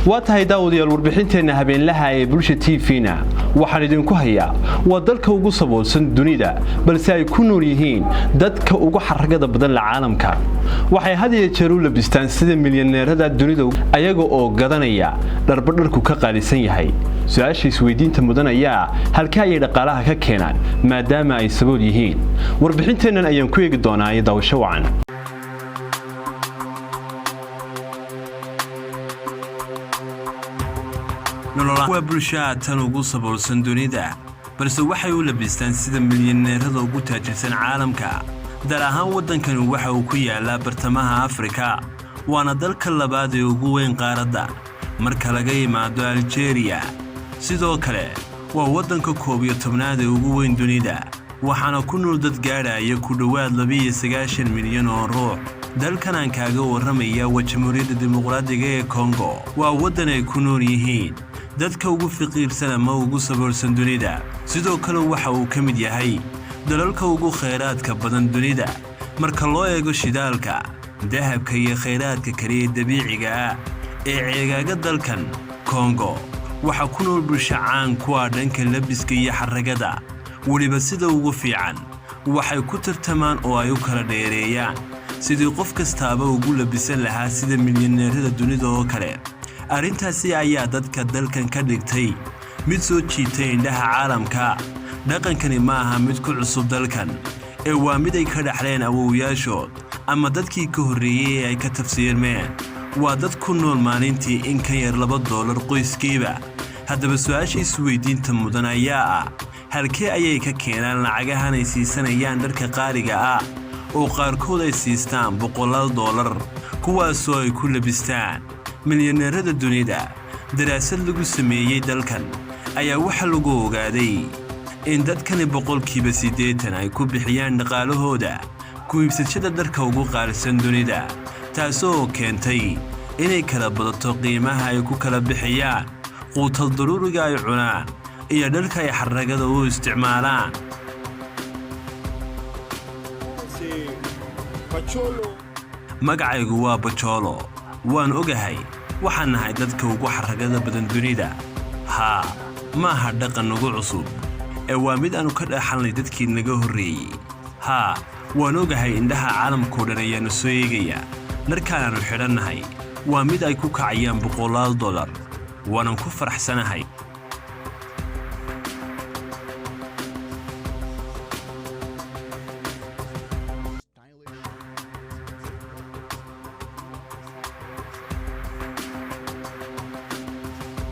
واتهاي داوديال warbixinteena habeenlaha ee bulsha TV-na waxaan idinku hayaa waa dalka ugu saboolsan dunida balse ay ku nool yihiin dadka ugu xaragada badan la caalamka waxay had iyo jeer u labistaan sida milyaneerada dunida ayaga oo gadanaya dharbadharku ka qaalisan yahay su'aasha isweydiinta mudan ayaa halka ay dhaqaalaha ka keenaan maadaama ay sabool yihiin warbixinteenan ayaan ku eegi doonaa daawasho wacan nolol bulshada tan ugu saboolsan dunida balse waxay u labistaan sida milyaneerada ugu taajirsan caalamka dal ahaan wadankan waxa uu ku yaalaa bartamaha Afrika waana dalka labaad ee ugu weyn qaaradda marka laga yimaado Algeria sidoo kale waa wadanka 11aad ee ugu weyn dunida waxaana ku nool dad gaaraya ku dhawaad 29 milyan oo ruux dalkan aan kaaga waramaya waa Jamhuuriyadda Dimuqraadiga ee Congo waa wadan ay ku nool yihiin dadka ugu faqiirsan ama ugu saboolsan dunida sidoo kale waxa uu ka mid yahay dalalka ugu kheyraadka badan dunida marka loo eego shidaalka dahabka iyo kheyraadka kale ee dabiiciga ah ee ceegaaga dalkan Congo waxa ku nool bulsho caan ku ah dhanka labiska iyo xaragada waliba sida ugu fiican waxay ku tartamaan oo ay u kala dheereeyaan sidii qof kastaaba ugu labisan lahaa sida milyaneerada dunida oo kale arintaasi ayaa dadka dalkan ka dhigtay mid soo jiitay indhaha caalamka dhaqankani ma aha mid ku cusub dalkan ee waa mid ay ka dhaxleen awoowayaashood ama dadkii ka horreeyay ay ka tafsiirmeen waa dad ku nool maalintii in ka yar $2 qoyskiiba haddaba su'aasha isweydiinta mudan ayaa ah halkee ayay ka keenaan lacagahan ay siisanayaan dharka qaaliga ah oo qaarkood ay siistaan $100 kuwaasoo ay ku labistaan milyaneerada dunida daraasad lagu sameeyay dalkan ayaa waxa lagu ogaaday in dadkani 80% ay ku bixiyaan dhaqaalahooda ku iibsashada dharka ugu qaalisan dunida taasoo keentay inay kala badato qiimaha ay ku kala bixiyaan quutal daruuriga ay cunaan iyo dharka ay xaragada u isticmaalaan magacaygu waa Bacholo waan ogahay waxaan nahay dadka ugu xaragada badan dunida ma aha dhaqan ugu cusub ee waa mid aanu ka dhaxalnay dadkii naga horreeyay waan ogahay indhaha caalamka oo dhan ayaanu soo eegaya dharkaan aanu xidhannahay waa mid ay ku kacayaan $100 waanan ku faraxsanahay